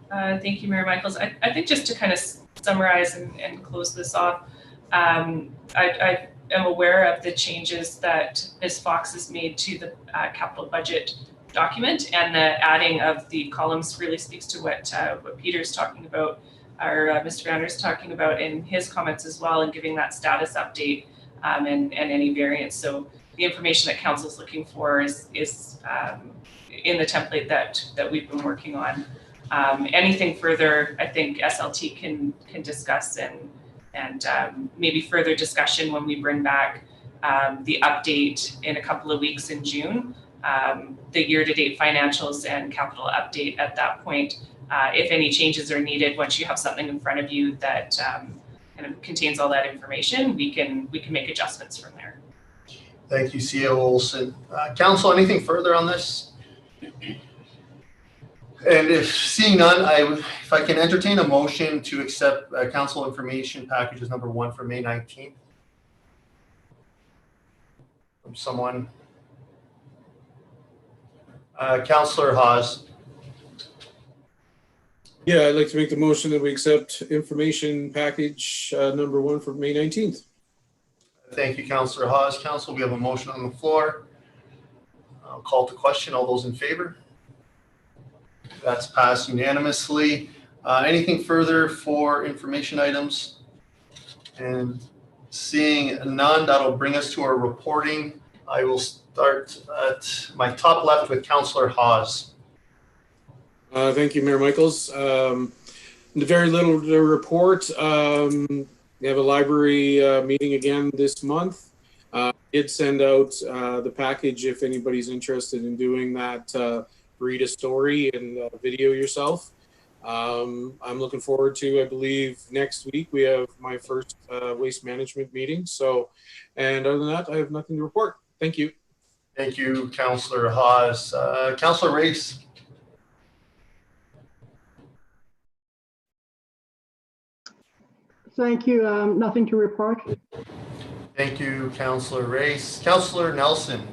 Thank you, Mayor Michaels. I think just to kind of summarize and close this off, I am aware of the changes that Ms. Fox has made to the capital budget document, and the adding of the columns really speaks to what Peter's talking about, or Mr. Vander's talking about in his comments as well, and giving that status update and any variance. So the information that council is looking for is in the template that we've been working on. Anything further, I think SLT can discuss and maybe further discussion when we bring back the update in a couple of weeks in June, the year-to-date financials and capital update at that point. If any changes are needed, once you have something in front of you that kind of contains all that information, we can make adjustments from there. Thank you, CEO Olsen. Council, anything further on this? And if seeing none, if I can entertain a motion to accept council information packages number 1 for May 19th. From someone. Councillor Hawes. Yeah, I'd like to make the motion that we accept information package number 1 for May 19th. Thank you, Councillor Hawes. Council, we have a motion on the floor. I'll call to question. All those in favor? That's passed unanimously. Anything further for information items? And seeing none, that'll bring us to our reporting. I will start at my top left with Councillor Hawes. Thank you, Mayor Michaels. Very little to report. We have a library meeting again this month. Did send out the package if anybody's interested in doing that. Read a story and video yourself. I'm looking forward to, I believe, next week we have my first waste management meeting. So, and other than that, I have nothing to report. Thank you. Thank you, Councillor Hawes. Councillor Race. Thank you. Nothing to report. Thank you, Councillor Race. Councillor Nelson.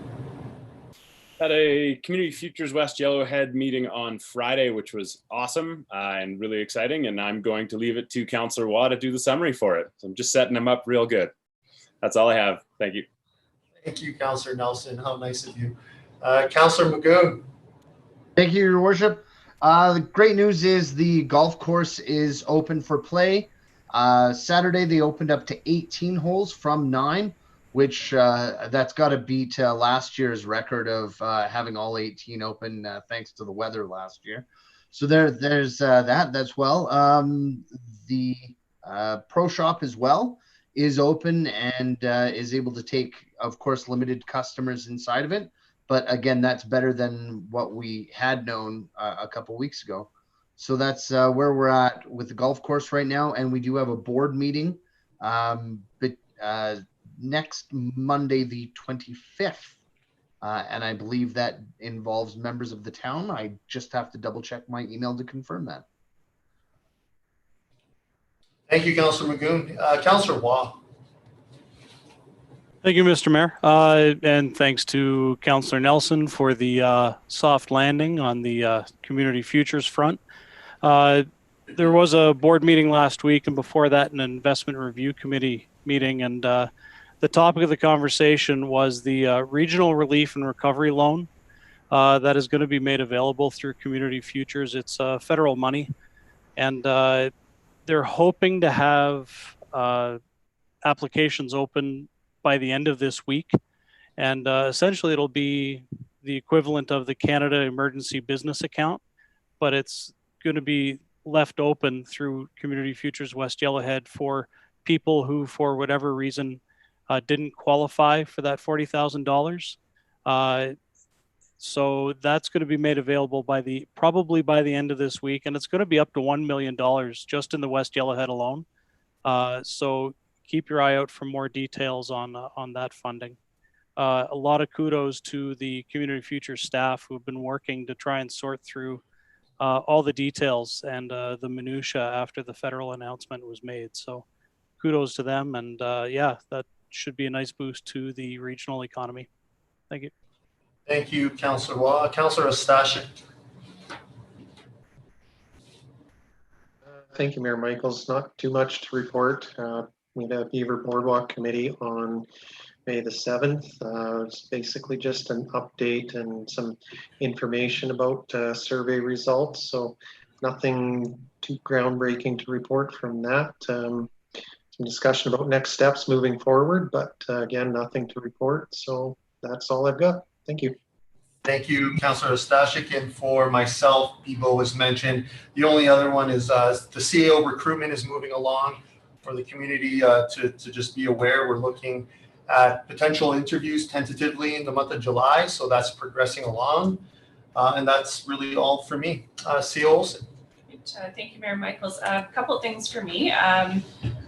Had a Community Futures West Yellowhead meeting on Friday, which was awesome and really exciting. And I'm going to leave it to Councillor Waugh to do the summary for it. So I'm just setting them up real good. That's all I have. Thank you. Thank you, Councillor Nelson. How nice of you. Councillor Magoon. Thank you, Your Worship. The great news is the golf course is open for play. Saturday, they opened up to 18 holes from 9. Which that's got to beat last year's record of having all 18 open thanks to the weather last year. So there's that as well. The pro shop as well is open and is able to take, of course, limited customers inside of it. But again, that's better than what we had known a couple weeks ago. So that's where we're at with the golf course right now. And we do have a board meeting next Monday, the 25th. And I believe that involves members of the town. I just have to double check my email to confirm that. Thank you, Councillor Magoon. Councillor Waugh. Thank you, Mr. Mayor. And thanks to Councillor Nelson for the soft landing on the community futures front. There was a board meeting last week, and before that, an investment review committee meeting. And the topic of the conversation was the regional relief and recovery loan that is going to be made available through community futures. It's federal money, and they're hoping to have applications open by the end of this week. And essentially it'll be the equivalent of the Canada Emergency Business Account, but it's going to be left open through Community Futures West Yellowhead for people who, for whatever reason, didn't qualify for that $40,000. So that's going to be made available probably by the end of this week, and it's going to be up to $1 million just in the West Yellowhead alone. So keep your eye out for more details on that funding. A lot of kudos to the Community Futures staff who've been working to try and sort through all the details and the minutia after the federal announcement was made. So kudos to them, and yeah, that should be a nice boost to the regional economy. Thank you. Thank you, Councillor Waugh. Councillor Stashik. Thank you, Mayor Michaels. Not too much to report. We had a Beaver Boardwalk Committee on May the 7th. It's basically just an update and some information about survey results. So nothing too groundbreaking to report from that. Some discussion about next steps moving forward, but again, nothing to report. So that's all I've got. Thank you. Thank you, Councillor Stashik. And for myself, Bebo was mentioned. The only other one is the CAO recruitment is moving along for the community to just be aware. We're looking at potential interviews tentatively in the month of July. So that's progressing along. And that's really all for me. CAO Olsen. Thank you, Mayor Michaels. A couple things for me.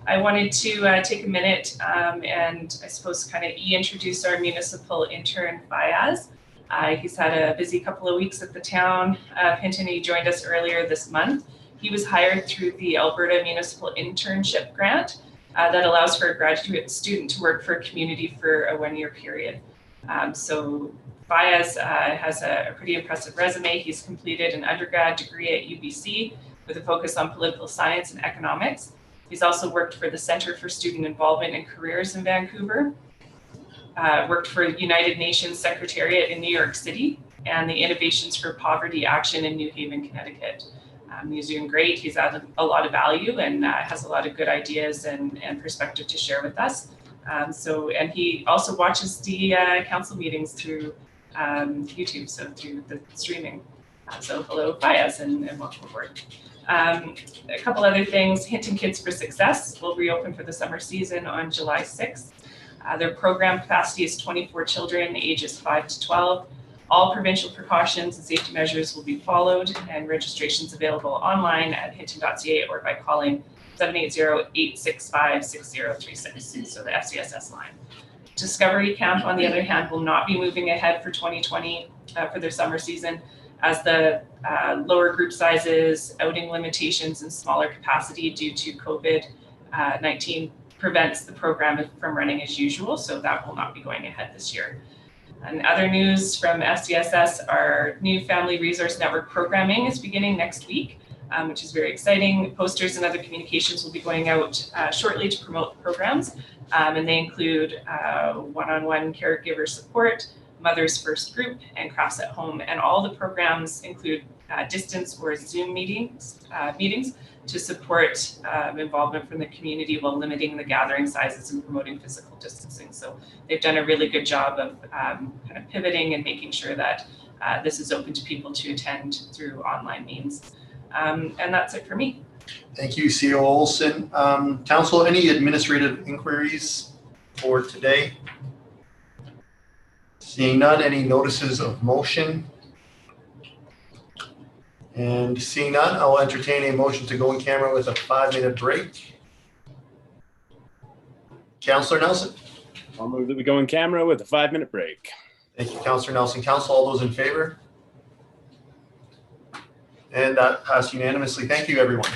I wanted to take a minute and I suppose kind of introduce our municipal intern, Fayaz. He's had a busy couple of weeks at the town of Hinton. He joined us earlier this month. He was hired through the Alberta Municipal Internship Grant that allows for a graduate student to work for a community for a one-year period. So Fayaz has a pretty impressive resume. He's completed an undergrad degree at UBC with a focus on political science and economics. He's also worked for the Centre for Student Involvement and Careers in Vancouver, worked for United Nations Secretariat in New York City, and the Innovations for Poverty Action in New Haven, Connecticut. He's doing great. He's added a lot of value and has a lot of good ideas and perspective to share with us. And he also watches the council meetings through YouTube, so through the streaming. So hello, Fayaz, and welcome aboard. A couple other things. Hinton Kids for Success will reopen for the summer season on July 6th. Their program capacity is 24 children ages 5 to 12. All provincial precautions and safety measures will be followed, and registrations available online at hinton.ca or by calling 780-865-6036, so the FCSS line. Discovery Camp, on the other hand, will not be moving ahead for 2020 for their summer season, as the lower group sizes, outing limitations, and smaller capacity due to COVID-19 prevents the program from running as usual, so that will not be going ahead this year. And other news from SDSS, our new Family Resource Network programming is beginning next week, which is very exciting. Posters and other communications will be going out shortly to promote the programs, and they include one-on-one caregiver support, Mother's First Group, and Crafts at Home. And all the programs include distance or Zoom meetings to support involvement from the community while limiting the gathering sizes and promoting physical distancing. So they've done a really good job of kind of pivoting and making sure that this is open to people to attend through online means. And that's it for me. Thank you, CEO Olsen. Council, any administrative inquiries for today? Seeing none, any notices of motion? And seeing none, I'll entertain a motion to go in camera with a 5-minute break. Councillor Nelson. I'll move that we go in camera with a 5-minute break. Thank you, Councillor Nelson. Council, all those in favor? And that passed unanimously. Thank you, everyone.